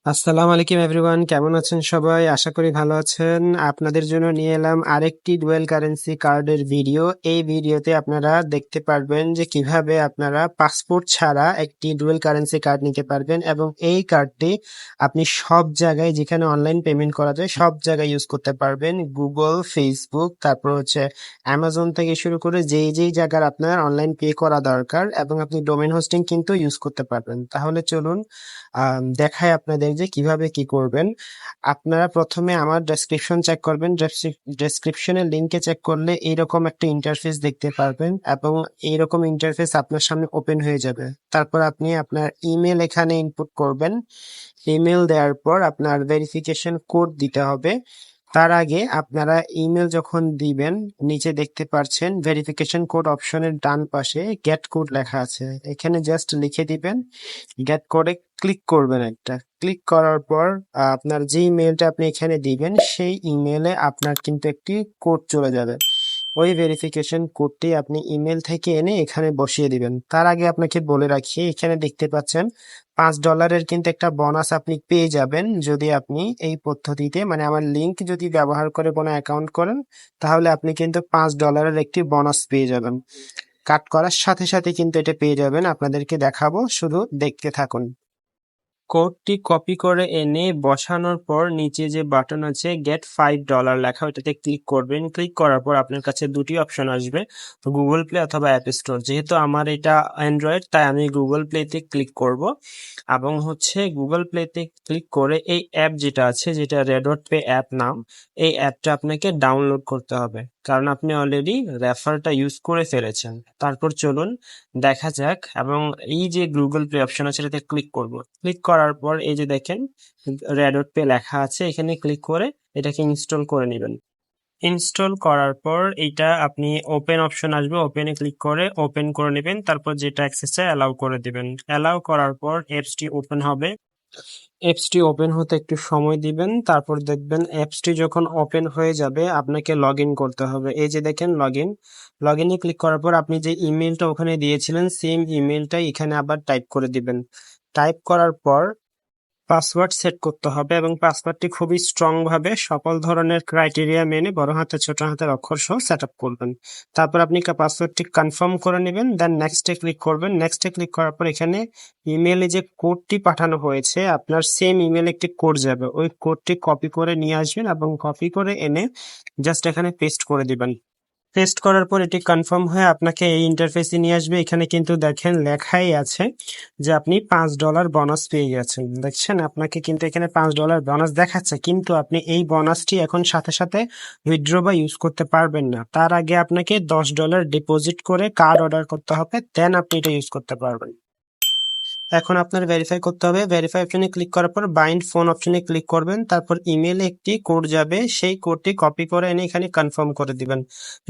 আসসালামু আলাইকুম এভরিওয়ান, কেমন আছেন সবাই? আশা করি ভালো আছেন। আপনাদের জন্য নিয়ে এলাম আরেকটি ডুয়েল কারেন্সি কার্ডের ভিডিও। এই ভিডিওতে আপনারা দেখতে পারবেন যে কিভাবে আপনারা পাসপোর্ট ছাড়া একটি ডুয়েল কারেন্সি কার্ড নিতে পারবেন এবং এই কার্ডটি আপনি সব জায়গায় যেখানে অনলাইন পেমেন্ট করা যায় সব জায়গায় ইউজ করতে পারবেন। গুগল, ফেসবুক, তারপর হচ্ছে অ্যামাজন থেকে শুরু করে যেই জায়গার আপনার অনলাইন পে করা দরকার এবং আপনি ডোমেন হোস্টিং কিন্তু ইউজ করতে পারবেন। তাহলে চলুন দেখাই আপনাদের যে কিভাবে কি করবেন। আপনারা প্রথমে আমার ডেসক্রিপশন চেক করবেন। ডেসক্রিপশনের লিঙ্কে চেক করলে এইরকম একটা ইন্টারফেস দেখতে পারবেন এবং এইরকম ইন্টারফেস আপনার সামনে ওপেন হয়ে যাবে। তারপর আপনি আপনার ইমেল এখানে ইনপুট করবেন। ইমেল দেওয়ার পর আপনার ভেরিফিকেশন কোড দিতে হবে। তার আগে আপনারা ইমেল যখন দিবেন, নিচে দেখতে পাচ্ছেন ভেরিফিকেশন কোড অপশনের ডান পাশে গেট কোড লেখা আছে। এখানে জাস্ট লিখে দিবেন, গেট কোডে ক্লিক করবেন একটা। ক্লিক করার পর আপনার যে ইমেলটা আপনি এখানে দিবেন সেই ইমেলে আপনার কিন্তু একটি কোড চলে যাবে। ওই ভেরিফিকেশন কোডটি আপনি ইমেল থেকে এনে এখানে বসিয়ে দিবেন। তার আগে আপনাকে বলে রাখি, এখানে দেখতে পাচ্ছেন $5 কিন্তু একটা বোনাস আপনি পেয়ে যাবেন যদি আপনি এই পদ্ধতিতে মানে আমার লিংক যদি ব্যবহার করে কোনো অ্যাকাউন্ট করেন, তাহলে আপনি কিন্তু $5 একটি বোনাস পেয়ে যাবেন। কাট করার সাথে সাথে কিন্তু এটা পেয়ে যাবেন। আপনাদেরকে দেখাবো, শুধু দেখতে থাকুন। কোডটি কপি করে এনে বসানোর পর নিচে যে বাটন আছে গেট $5 লেখা, ওটাতে ক্লিক করবেন। ক্লিক করার পর আপনার কাছে দুটি অপশন আসবে, গুগল প্লে অথবা অ্যাপ স্টোর। যেহেতু আমার এটা অ্যান্ড্রয়েড তাই আমি গুগল প্লেতে ক্লিক করব এবং হচ্ছে গুগল প্লেতে ক্লিক করে এই অ্যাপ যেটা আছে, যেটা রেডট পে অ্যাপ নাম, এই অ্যাপটা আপনাকে ডাউনলোড করতে হবে কারণ আপনি অলরেডি রেফারটা ইউজ করে ফেলেছেন। তারপর চলুন দেখা যাক এবং এই যে গুগল প্লে অপশন আছে এটাতে ক্লিক করব। ক্লিক করার পর এই যে দেখেন রেডট পে লেখা আছে, এখানে ক্লিক করে এটাকে ইনস্টল করে নেবেন। ইনস্টল করার পর এইটা আপনি ওপেন অপশন আসবে, ওপেনে ক্লিক করে ওপেন করে নেবেন। তারপর যেটা অ্যাক্সেস চাই অ্যালাউ করে দিবেন। অ্যালাউ করার পর অ্যাপসটি ওপেন হবে। অ্যাপসটি ওপেন হতে একটু সময় দিবেন। তারপর দেখবেন অ্যাপসটি যখন ওপেন হয়ে যাবে আপনাকে লগ ইন করতে হবে। এই যে দেখেন লগ ইন, লগ ইনে ক্লিক করার পর আপনি যে ইমেলটা ওখানে দিয়েছিলেন সেম ইমেলটাই এখানে আবার টাইপ করে দিবেন। টাইপ করার পর পাসওয়ার্ড সেট করতে হবে এবং পাসওয়ার্ডটি খুবই স্ট্রং ভাবে সকল ধরনের ক্রাইটেরিয়া মেনে বড় হাতের ছোট হাতের অক্ষর সহ সেট আপ করবেন। তারপর আপনি পাসওয়ার্ডটি কনফার্ম করে নেবেন, দেন নেক্সটে ক্লিক করবেন। নেক্সটে ক্লিক করার পর এখানে ইমেলে যে কোডটি পাঠানো হয়েছে আপনার সেম ইমেলে একটি কোড যাবে, ওই কোডটি কপি করে নিয়ে আসবেন এবং কপি করে এনে জাস্ট এখানে পেস্ট করে দিবেন। পেস্ট করার পর এটি কনফার্ম হয়ে আপনাকে এই ইন্টারফেসে নিয়ে আসবে। এখানে কিন্তু দেখেন লেখাই আছে যে আপনি $5 বোনাস পেয়ে গেছেন। দেখছেন আপনাকে কিন্তু এখানে $5 বোনাস দেখাচ্ছে, কিন্তু আপনি এই বোনাসটি এখন সাথে সাথে উইথড্র বা ইউজ করতে পারবেন না। তার আগে আপনাকে $10 ডিপোজিট করে কার্ড অর্ডার করতে হবে, দেন আপনি এটা ইউজ করতে পারবেন। এখন আপনার ভেরিফাই করতে হবে। ভেরিফাই অপশনে ক্লিক করার পর বাইন্ড ফোন অপশনে ক্লিক করবেন। তারপর ইমেলে একটি কোড যাবে, সেই কোডটি কপি করে এনে এখানে কনফার্ম করে দিবেন।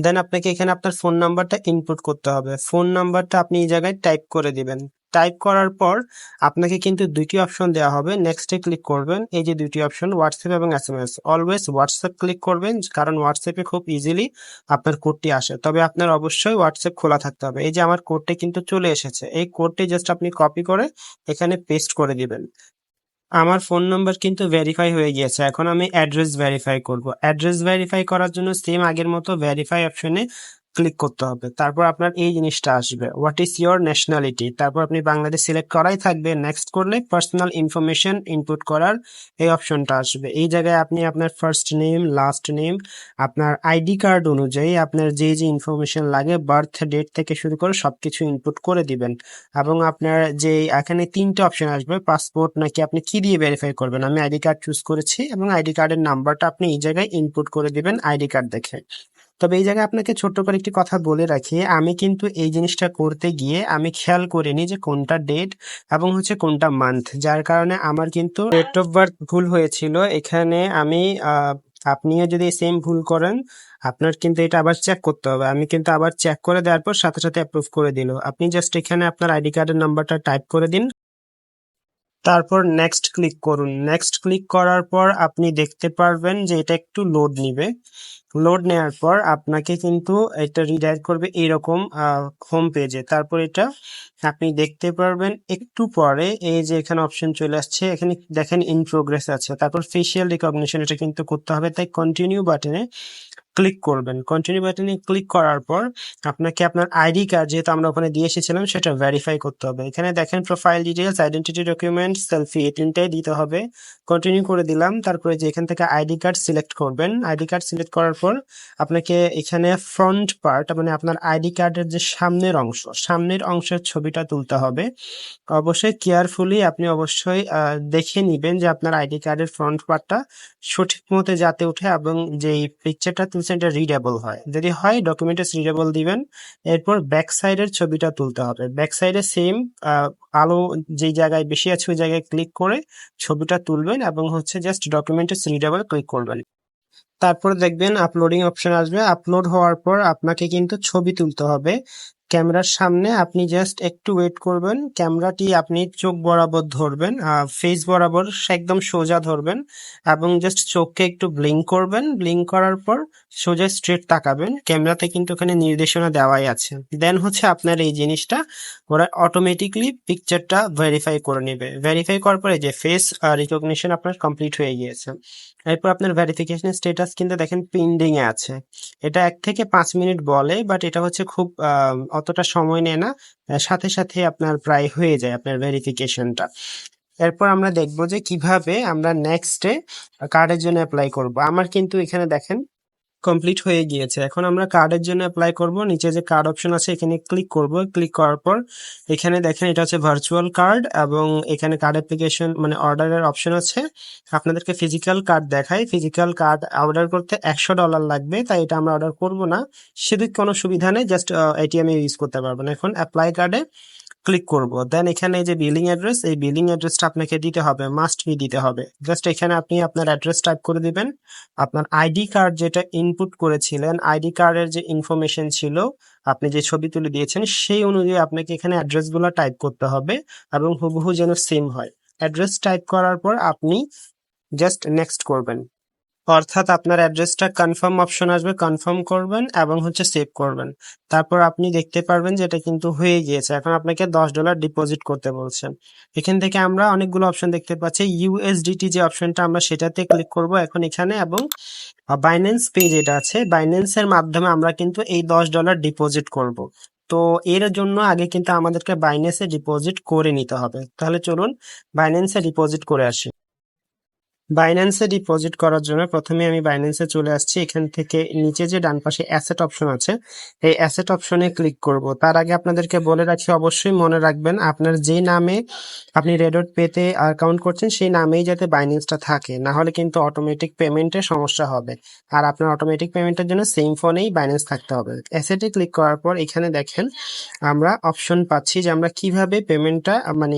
দেন আপনাকে এখানে আপনার ফোন নাম্বারটা ইনপুট করতে হবে। ফোন নাম্বারটা আপনি এই জায়গায় টাইপ করে দিবেন। টাইপ করার পর আপনাকে কিন্তু দুইটি অপশন দেওয়া হবে, নেক্সটে ক্লিক করবেন। এই যে দুইটি অপশন হোয়াটসঅ্যাপ এবং এসএমএস, অলওয়েজ হোয়াটসঅ্যাপ ক্লিক করবেন কারণ হোয়াটসঅ্যাপে খুব ইজিলি আপনার কোডটি আসে, তবে আপনার অবশ্যই হোয়াটসঅ্যাপ খোলা থাকতে হবে। এই যে আমার কোডটি কিন্তু চলে এসেছে, এই কোডটি জাস্ট আপনি কপি করে এখানে পেস্ট করে দিবেন। আমার ফোন নাম্বার কিন্তু ভেরিফাই হয়ে গিয়েছে। এখন আমি অ্যাড্রেস ভেরিফাই করব। অ্যাড্রেস ভেরিফাই করার জন্য সেম আগের মতো ভেরিফাই অপশনে ক্লিক করতে হবে। তারপর আপনার এই জিনিসটা আসবে, হোয়াট ইজ ইয়োর ন্যাশনালিটি। তারপর আপনি বাংলাদেশ সিলেক্ট করাই থাকবে। নেক্সট করলে পার্সোনাল ইনফরমেশন ইনপুট করার এই অপশনটা আসবে। এই জায়গায় আপনি আপনার ফার্স্ট নেম, লাস্ট নেম, আপনার আইডি কার্ড অনুযায়ী আপনার যে ইনফরমেশন লাগে বার্থ ডেট থেকে শুরু করে সবকিছু ইনপুট করে দিবেন। এবং আপনার যে এখানে তিনটে অপশন আসবে, পাসপোর্ট নাকি আপনি কি দিয়ে ভেরিফাই করবেন। আমি আইডি কার্ড চুজ করেছি এবং আইডি কার্ডের নাম্বারটা আপনি এই জায়গায় ইনপুট করে দিবেন আইডি কার্ড দেখে। তবে এই জায়গায় আপনাকে ছোট্ট করে একটি কথা বলে রাখি, আমি কিন্তু এই জিনিসটা করতে গিয়ে আমি খেয়াল করিনি যে কোনটা ডেট এবং হচ্ছে কোনটা মান্থ, যার কারণে আমার কিন্তু ডেট অফ বার্থ ভুল হয়েছিল। এখানে আমি আপনিও যদি সেম ভুল করেন আপনার কিন্তু এটা আবার চেক করতে হবে। আমি কিন্তু আবার চেক করে দেওয়ার পর সাথে সাথে অ্যাপ্রুভ করে দিল। আপনি জাস্ট এখানে আপনার আইডি কার্ডের নাম্বারটা টাইপ করে দিন, তারপর নেক্সট ক্লিক করুন। নেক্সট ক্লিক করার পর আপনি দেখতে পারবেন যে এটা একটু লোড নিবে। লোড নেওয়ার পর আপনাকে কিন্তু এটা রিডাইরেক্ট করবে এরকম হোম পেজে। তারপর এটা আপনি দেখতে পারবেন একটু পরে এই যে এখানে অপশন চলে আসছে, এখানে দেখেন ইন প্রোগ্রেস আছে। তারপর ফেসিয়াল রিকগনিশন এটা কিন্তু করতে হবে, তাই কন্টিনিউ বাটনে ক্লিক করবেন। কন্টিনিউ বাটনে ক্লিক করার পর আপনাকে আপনার আইডি কার্ড যেহেতু আমরা ওখানে দিয়ে এসেছিলাম সেটা ভেরিফাই করতে হবে। এখানে দেখেন profile details, identity document, selfie, এই তিনটাই দিতে হবে। কন্টিনিউ করে দিলাম। তারপরে যে এখান থেকে আইডি কার্ড সিলেক্ট করবেন। আইডি কার্ড সিলেক্ট করার পর আপনাকে এখানে ফ্রন্ট পার্ট মানে আপনার আইডি কার্ডের যে সামনের অংশের ছবিটা তুলতে হবে। অবশ্যই কেয়ারফুলি আপনি অবশ্যই দেখে নিবেন যে আপনার আইডি কার্ডের ফ্রন্ট পার্টটা সঠিক মতো যাতে উঠে এবং যেই পিকচারটা তুলছেন এটা রিডেবল হয়। যদি হয় ডকুমেন্টস রিডেবল দিবেন। এরপর ব্যাক সাইডের ছবিটা তুলতে হবে। ব্যাক সাইডে সেম আলো যেই জায়গায় বেশি আছে ওই জায়গায় ক্লিক করে ছবিটা তুলবেন এবং হচ্ছে জাস্ট ডকুমেন্টস রিডেবল ক্লিক করবেন। তারপরে দেখবেন আপলোডিং অপশন আসবে। আপলোড হওয়ার পর আপনাকে কিন্তু ছবি তুলতে হবে ক্যামেরার সামনে। আপনি জাস্ট একটু ওয়েট করবেন। ক্যামেরাটি আপনি চোখ বরাবর ধরবেন, ফেস বরাবর একদম সোজা ধরবেন এবং জাস্ট চোখকে একটু ব্লিঙ্ক করবেন। ব্লিঙ্ক করার পর সোজা স্ট্রেট তাকাবেন। ক্যামেরাতে কিন্তু ওখানে নির্দেশনা দেওয়াই আছে। দেন হচ্ছে আপনার এই জিনিসটা ওরা অটোমেটিকলি পিকচারটা ভেরিফাই করে নেবে। ভেরিফাই করার পরে যে ফেস রিকগনিশন আপনার কমপ্লিট হয়ে গিয়েছে। এরপর আপনার ভেরিফিকেশন স্ট্যাটাস কিন্তু দেখেন পেন্ডিং এ আছে। এটা 1 থেকে 5 মিনিট বলে, বাট এটা হচ্ছে খুব অতটা সময় নেয় না। সাথে সাথে আপনার প্রায় হয়ে যায় আপনার ভেরিফিকেশনটা। এরপর আমরা দেখব যে কিভাবে আমরা নেক্সটে কার্ডের জন্য অ্যাপ্লাই করব। আমার কিন্তু এখানে দেখেন কমপ্লিট হয়ে গিয়েছে। এখন আমরা কার্ডের জন্য অ্যাপ্লাই করব। নিচে যে কার্ড অপশন আছে এখানে ক্লিক করব। ক্লিক করার পর এখানে দেখেন এটা হচ্ছে ভার্চুয়াল কার্ড এবং এখানে কার্ড অ্যাপ্লিকেশন মানে অর্ডারের অপশন আছে। আপনাদেরকে ফিজিক্যাল কার্ড দেখায়। ফিজিক্যাল কার্ড অর্ডার করতে $100 লাগবে, তাই এটা আমরা অর্ডার করব না। সেদিক কোনো সুবিধা নেই, জাস্ট এটিএম এ ইউজ করতে পারবেন। এখন অ্যাপ্লাই কার্ডে ক্লিক করব। দেন এখানে এই যে বিলিং অ্যাড্রেস, এই বিলিং অ্যাড্রেসটা আপনাকে দিতে হবে, মাস্ট বি দিতে হবে। জাস্ট এখানে আপনি আপনার অ্যাড্রেস টাইপ করে দিবেন। আপনার আইডি কার্ড যেটা ইনপুট করেছিলেন, আইডি কার্ডের যে ইনফরমেশন ছিল, আপনি যে ছবি তুলে দিয়েছেন সেই অনুযায়ী আপনাকে এখানে অ্যাড্রেসগুলো টাইপ করতে হবে এবং হুবহু যেন সেম হয়। অ্যাড্রেস টাইপ করার পর আপনি জাস্ট নেক্সট করবেন। অর্থাৎ আপনার অ্যাড্রেসটা কনফার্ম অপশন আসবে, কনফার্ম করবেন এবং হচ্ছে সেভ করবেন। তারপর আপনি দেখতে পারবেন যে এটা কিন্তু হয়ে গিয়েছে। এখন আপনাকে $10 ডিপোজিট করতে বলছেন। এখান থেকে আমরা অনেকগুলো অপশন দেখতে পাচ্ছি। ইউএসডিটি যে অপশনটা আমরা সেটাতে ক্লিক করব এখন এখানে, এবং বাইন্যান্স পে যেটা আছে বাইন্যান্সের মাধ্যমে আমরা কিন্তু এই $10 ডিপোজিট করব। তো এর জন্য আগে কিন্তু আমাদেরকে বাইন্যান্সে ডিপোজিট করে নিতে হবে। তাহলে চলুন বাইন্যান্সে ডিপোজিট করে আসি। বাইন্যান্সে ডিপোজিট করার জন্য প্রথমে আমি বাইন্যান্সে চলে আসছি। এখান থেকে নিচে যে ডান পাশে অ্যাসেট অপশন আছে এই অ্যাসেট অপশনে ক্লিক করব। তার আগে আপনাদেরকে বলে রাখি, অবশ্যই মনে রাখবেন আপনার যে নামে আপনি রেডট পেতে অ্যাকাউন্ট করছেন সেই নামেই যাতে বাইন্যান্সটা থাকে, না হলে কিন্তু অটোমেটিক পেমেন্টের সমস্যা হবে। আর আপনার অটোমেটিক পেমেন্টের জন্য সেম ফোনেই বাইন্যান্স থাকতে হবে। অ্যাসেটে ক্লিক করার পর এখানে দেখেন আমরা অপশন পাচ্ছি যে আমরা কিভাবে পেমেন্টটা মানে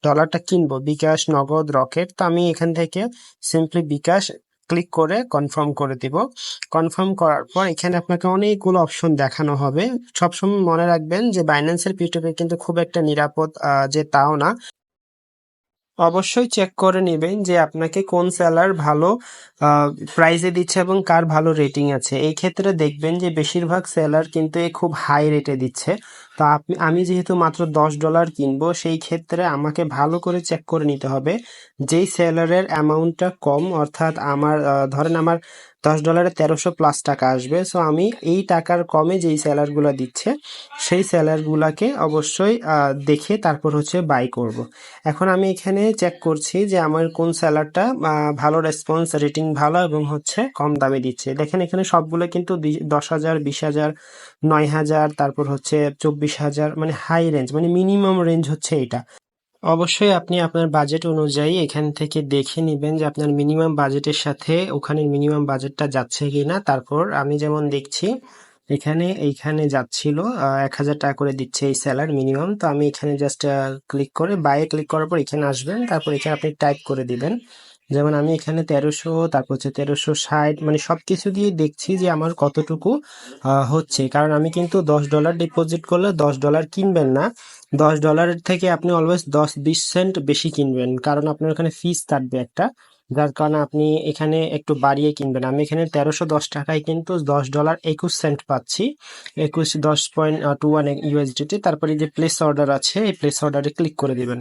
ডলারটা কিনবো, বিকাশ, নগদ, রকেট। তো আমি এখান থেকে সিম্পলি বিকাশ ক্লিক করে কনফার্ম করে দিব। কনফার্ম করার পর এখানে আপনাকে অনেকগুলো অপশন দেখানো হবে। সবসময় মনে রাখবেন যে বাইন্যান্সের P2P কিন্তু খুব একটা নিরাপদ যে তাও না। অবশ্যই চেক করে নেবেন যে আপনাকে কোন সেলার ভালো প্রাইসে দিচ্ছে এবং কার ভালো রেটিং আছে। এই ক্ষেত্রে দেখবেন যে বেশিরভাগ সেলার কিন্তু খুব হাই রেটে দিচ্ছে। তো আমি যেহেতু মাত্র $10 কিনবো, সেই ক্ষেত্রে আমাকে ভালো করে চেক করে নিতে হবে যেই সেলারের অ্যামাউন্টটা কম, অর্থাৎ আমার ধরেন আমার $10 1300+ টাকা আসবে। সো আমি এই টাকার কমে যেই সেলারগুলো দিচ্ছে সেই সেলারগুলাকে অবশ্যই দেখে তারপর হচ্ছে বাই করব। এখন আমি এখানে চেক করছি যে আমার কোন সেলারটা ভালো রেসপন্স, রেটিং ভালো এবং হচ্ছে কম দামে দিচ্ছে। দেখেন এখানে সবগুলো কিন্তু 10,000, 20,000, 9,000, তারপর হচ্ছে 24,000, মানে হাই রেঞ্জ, মানে মিনিমাম রেঞ্জ হচ্ছে এটা। অবশ্যই আপনি আপনার বাজেট অনুযায়ী এখান থেকে দেখে নিবেন যে আপনার মিনিমাম বাজেটের সাথে ওখানে মিনিমাম বাজেটটা যাচ্ছে কিনা। তারপর আমি যেমন দেখছি এইখানে যাচ্ছিল 1,000 টাকা করে দিচ্ছে এই সেলার মিনিমাম। তো আমি এখানে জাস্ট ক্লিক করে বাইয়ে ক্লিক করার পর এখানে আসবেন। তারপর এখানে আপনি টাইপ করে দিবেন। যেমন আমি এখানে 1300, তারপর হচ্ছে 1360, মানে সবকিছু দিয়ে দেখছি যে আমার কতটুকু হচ্ছে। কারণ আমি কিন্তু $10 ডিপোজিট করলে $10 কিনবেন না, $10 থেকে আপনি অলওয়েজ 10-20 সেন্ট বেশি কিনবেন, কারণ আপনার ওখানে ফিস কাটবে একটা। যার কারণে আপনি এখানে একটু বাড়িয়ে কিনবেন। আমি এখানে 1310 টাকায় কিন্তু $10.21 পাচ্ছি, 10.21 USDT। তারপরে যে প্লেস অর্ডার আছে, এই প্লেস অর্ডারে ক্লিক করে দিবেন।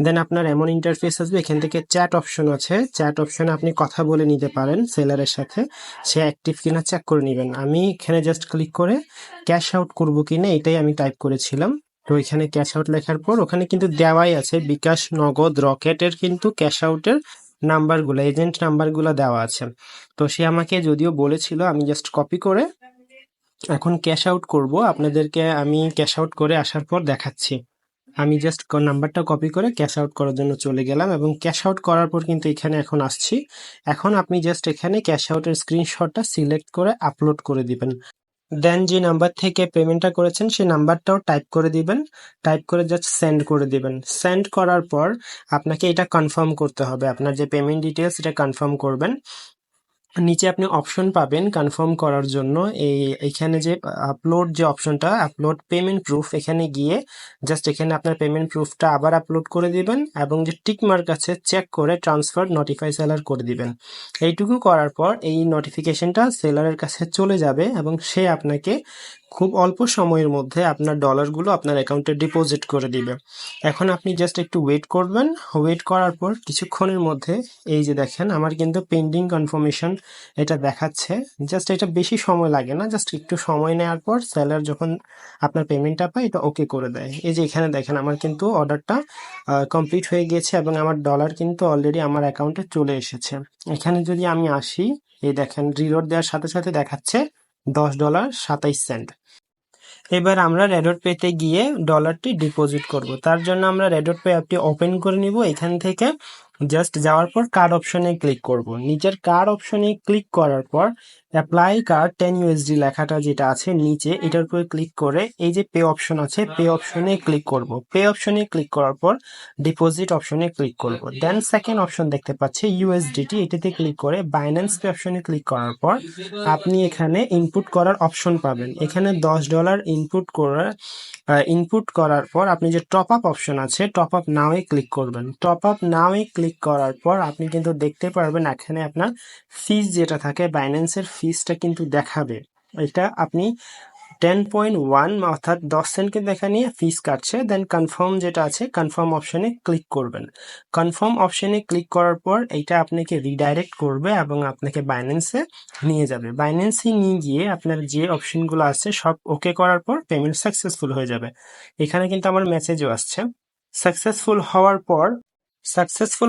দেন আপনার এমন ইন্টারফেস আসবে, এখান থেকে চ্যাট অপশন আছে, চ্যাট অপশনে আপনি কথা বলে নিতে পারেন সেলারের সাথে, সে অ্যাক্টিভ কিনা চেক করে নেবেন। আমি এখানে জাস্ট ক্লিক করে ক্যাশ আউট করবো কিনা এটাই আমি টাইপ করেছিলাম। তো এখানে ক্যাশ আউট লেখার পর ওখানে কিন্তু দেওয়াই আছে বিকাশ, নগদ, রকেটের কিন্তু ক্যাশ আউটের নাম্বারগুলো, এজেন্ট নাম্বারগুলো দেওয়া আছে। তো সে আমাকে যদিও বলেছিল, আমি জাস্ট কপি করে এখন ক্যাশ আউট করব। আপনাদেরকে আমি ক্যাশ আউট করে আসার পর দেখাচ্ছি। আমি জাস্ট নাম্বারটা কপি করে ক্যাশ আউট করার জন্য চলে গেলাম এবং ক্যাশ আউট করার পর কিন্তু এখানে এখন আসছি। এখন আপনি জাস্ট এখানে ক্যাশ আউটের স্ক্রিনশটটা সিলেক্ট করে আপলোড করে দিবেন। দেন যে নাম্বার থেকে পেমেন্টটা করেছেন সেই নাম্বারটাও টাইপ করে দিবেন, টাইপ করে জাস্ট সেন্ড করে দিবেন। সেন্ড করার পর আপনাকে এটা কনফার্ম করতে হবে, আপনার যে পেমেন্ট ডিটেলস এটা কনফার্ম করবেন। নিচে আপনি অপশন পাবেন কনফার্ম করার জন্য, এইখানে যে আপলোড যে অপশনটা, আপলোড পেমেন্ট প্রুফ, এখানে গিয়ে জাস্ট এখানে আপনার পেমেন্ট প্রুফটা আবার আপলোড করে দিবেন এবং যে টিক মার্ক আছে চেক করে ট্রান্সফার নোটিফাই সেলার করে দিবেন। এইটুকু করার পর এই নোটিফিকেশনটা সেলারের কাছে চলে যাবে এবং সে আপনাকে খুব অল্প সময়ের মধ্যে আপনার ডলারগুলো আপনার অ্যাকাউন্টে ডিপোজিট করে দিবে। এখন আপনি জাস্ট একটু ওয়েট করবেন, ওয়েট করার পর কিছুক্ষণের মধ্যে এই যে দেখেন আমার কিন্তু পেন্ডিং কনফার্মেশন এটা দেখাচ্ছে। জাস্ট এটা বেশি সময় লাগে না, জাস্ট একটু সময় নেওয়ার পর সেলার যখন আপনার পেমেন্টটা পায় এটা ওকে করে দেয়। এই যে এখানে দেখেন আমার কিন্তু অর্ডারটা কমপ্লিট হয়ে গিয়েছে এবং আমার ডলার কিন্তু অলরেডি আমার অ্যাকাউন্টে চলে এসেছে। এখানে যদি আমি আসি, এই দেখেন রিলোড দেওয়ার সাথে সাথে দেখাচ্ছে $10.27। এবার আমরা রেডট পেতে গিয়ে ডলারটি ডিপোজিট করব। তার জন্য আমরা রেডট পে অ্যাপটি ওপেন করে নিব। এখান থেকে জাস্ট যাওয়ার পর কার্ড অপশনে ক্লিক করব। নিচের কার্ড অপশনে ক্লিক করার পর অ্যাপ্লাই কার্ড 10 USD লেখাটা যেটা আছে নিচে, এটার উপরে ক্লিক করে এই যে পে অপশন আছে, পে অপশনে ক্লিক করব। পে অপশনে ক্লিক করার পর ডিপোজিট অপশনে ক্লিক করব। দেন সেকেন্ড অপশন দেখতে পাচ্ছি USDT, এটাতে ক্লিক করে বাইন্যান্স পে অপশনে ক্লিক করার পর আপনি এখানে ইনপুট করার অপশন পাবেন। এখানে $10 ইনপুট করার পর আপনি যে টপ আপ অপশন আছে, টপ আপ নাও এ ক্লিক করবেন। টপ আপ নাও এ ক্লিক করার পর আপনি কিন্তু দেখতে পারবেন এখানে আপনার ফিস যেটা থাকে, বাইন্যান্সের ফিসটা কিন্তু দেখাবে। এটা আপনি 10.1 অর্থাৎ 10 সেন্টকে দেখা নিয়ে ফিস কাটছে। দেন কনফার্ম যেটা আছে, কনফার্ম অপশনে ক্লিক করবেন। কনফার্ম অপশনে ক্লিক করার পর এইটা আপনাকে রিডাইরেক্ট করবে এবং আপনাকে বাইন্যান্সে নিয়ে যাবে। বাইন্যান্সে নিয়ে গিয়ে আপনার যে অপশনগুলো আছে সব ওকে করার পর পেমেন্ট সাকসেসফুল হয়ে যাবে। এখানে কিন্তু আমার মেসেজও আসছে। সাকসেসফুল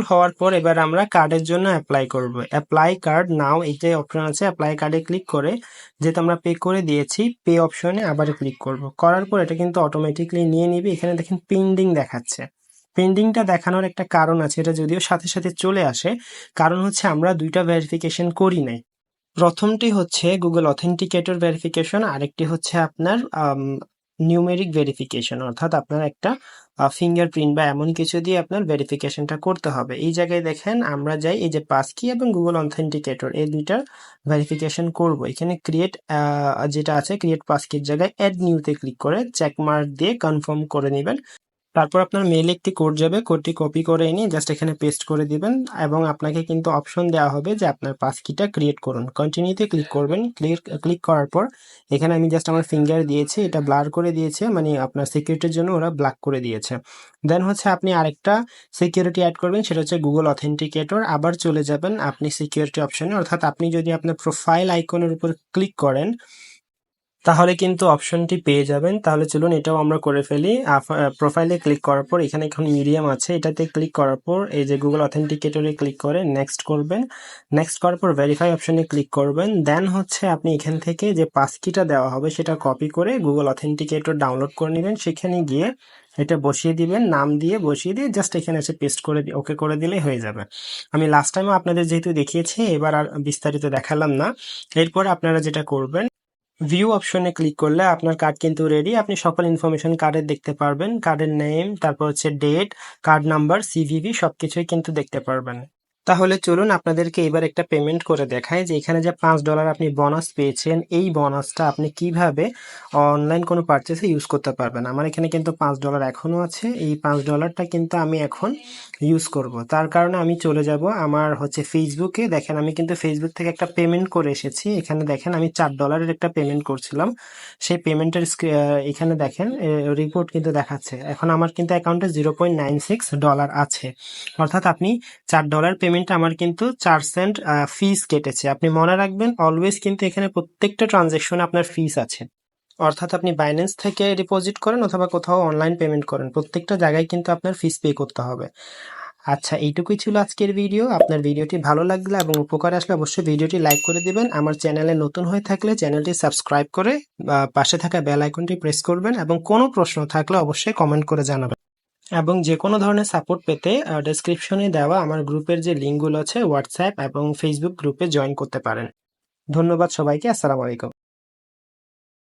হওয়ার পর এবার আমরা কার্ডের জন্য অ্যাপ্লাই করব। অ্যাপ্লাই কার্ড নাও এই যে অপশন আছে, অ্যাপ্লাই কার্ডে ক্লিক করে যেহেতু আমরা পে করে দিয়েছি, পে অপশনে আবার ক্লিক করব। করার পর এটা কিন্তু অটোমেটিকলি নিয়ে নিবে। এখানে দেখেন পেন্ডিং দেখাচ্ছে। পেন্ডিংটা দেখানোর একটা কারণ আছে, এটা যদিও সাথে সাথে চলে আসে, কারণ হচ্ছে আমরা দুইটা ভেরিফিকেশন করি নাই। প্রথমটি হচ্ছে গুগল অথেন্টিকেটর ভেরিফিকেশন, আরেকটি হচ্ছে আপনার নিউমেরিক ভেরিফিকেশন, অর্থাৎ আপনার একটা ফিঙ্গারপ্রিন্ট বা এমন কিছু দিয়ে আপনার ভেরিফিকেশনটা করতে হবে। এই জায়গায় দেখেন আমরা যাই, এই যে পাসকি এবং গুগল অথেন্টিকেটর এই দুইটার ভেরিফিকেশন করব। এখানে ক্রিয়েট যেটা আছে, ক্রিয়েট পাসকির জায়গায় অ্যাড নিউতে ক্লিক করে চেকমার্ক দিয়ে কনফার্ম করে নেবেন। তারপর আপনার মেইলে একটি কোড যাবে, কোডটি কপি করে এনে জাস্ট এখানে পেস্ট করে দিবেন এবং আপনাকে কিন্তু অপশন দেওয়া হবে যে আপনার পাসকিটা ক্রিয়েট করুন। কন্টিনিউতে ক্লিক করবেন। ক্লিক করার পর এখানে আমি জাস্ট আমার ফিঙ্গার দিয়েছি, এটা ব্লার করে দিয়েছে, মানে আপনার সিকিউরিটির জন্য ওরা ব্ল্যাক করে দিয়েছে। দেন হচ্ছে আপনি আরেকটা সিকিউরিটি অ্যাড করবেন, সেটা হচ্ছে গুগল অথেন্টিকেটর। আবার চলে যাবেন আপনি সিকিউরিটি অপশনে, অর্থাৎ আপনি যদি আপনার প্রোফাইল আইকনের উপর ক্লিক করেন তাহলে কিন্তু অপশনটি পেয়ে যাবেন। তাহলে চলুন এটাও আমরা করে ফেলি। প্রোফাইলে ক্লিক করার পর এখানে এখন মিডিয়াম আছে, এটাতে ক্লিক করার পর এই যে গুগল অথেন্টিকেটরে ক্লিক করে নেক্সট করবেন। নেক্সট করার পর ভেরিফাই অপশনে ক্লিক করবেন। দেন হচ্ছে আপনি এখান থেকে যে পাসকিটা দেওয়া হবে সেটা কপি করে গুগল অথেন্টিকেটর ডাউনলোড করে নেবেন। সেখানে গিয়ে এটা বসিয়ে দিবেন, নাম দিয়ে বসিয়ে দিয়ে জাস্ট এখানে এসে পেস্ট করে ওকে করে দিলেই হয়ে যাবে। আমি লাস্ট টাইমও আপনাদের যেহেতু দেখিয়েছি, এবার আর বিস্তারিত দেখালাম না। এরপর আপনারা যেটা করবেন, ভিউ অপশনে ক্লিক করলে আপনার কার্ড কিন্তু রেডি। আপনি সকল ইনফরমেশন কার্ডের দেখতে পারবেন, কার্ডের নেম, তারপর হচ্ছে ডেট, কার্ড নাম্বার, সিভিভি সবকিছুই কিন্তু দেখতে পারবেন। তাহলে চলুন আপনাদেরকে এবার একটা পেমেন্ট করে দেখাই যে এখানে যে $5 আপনি বোনাস পেয়েছেন, এই বোনাসটা আপনি কিভাবে অনলাইন কোনো পারচেসে ইউজ করতে পারবেন। আমার এখানে কিন্তু $5 এখনো আছে। এই $5টা কিন্তু আমি এখন ইউজ করব। তার কারণে আমি চলে যাব আমার হচ্ছে ফেসবুকে। দেখেন আমি কিন্তু ফেসবুক থেকে একটা পেমেন্ট করে এসেছি। এখানে দেখেন আমি $4 একটা পেমেন্ট করছিলাম। সেই পেমেন্টের এখানে দেখেন রিপোর্ট কিন্তু দেখাচ্ছে। এখন আমার কিন্তু অ্যাকাউন্টে $0.96 আছে। অর্থাৎ আপনি $4 পেমেন্ট আমার কিন্তু 4 সেন্ট ফিস কেটেছে। আপনি মনে রাখবেন অলওয়েজ কিন্তু এখানে প্রত্যেকটা ট্রানজ্যাকশনে আপনার ফিস আছে। অর্থাৎ আপনি বাইন্যান্স থেকে ডিপোজিট করেন অথবা কোথাও অনলাইন পেমেন্ট করেন, প্রত্যেকটা জায়গায় কিন্তু আপনার ফিস পে করতে হবে। আচ্ছা, এইটুকুই ছিল আজকের ভিডিও। আপনার ভিডিওটি ভালো লাগলে এবং উপকারে আসলে অবশ্যই ভিডিওটি লাইক করে দিবেন। আমার চ্যানেলে নতুন হয়ে থাকলে চ্যানেলটি সাবস্ক্রাইব করে পাশে থাকা বেল আইকনটি প্রেস করবেন এবং কোনো প্রশ্ন থাকলে অবশ্যই কমেন্ট করে জানাবেন। এবং যে কোনো ধরনের সাপোর্ট পেতে ডেসক্রিপশনে দেওয়া আমার গ্রুপের যে লিঙ্কগুলো আছে হোয়াটসঅ্যাপ এবং ফেসবুক গ্রুপে জয়েন করতে পারেন। ধন্যবাদ সবাইকে। আসসালামু আলাইকুম।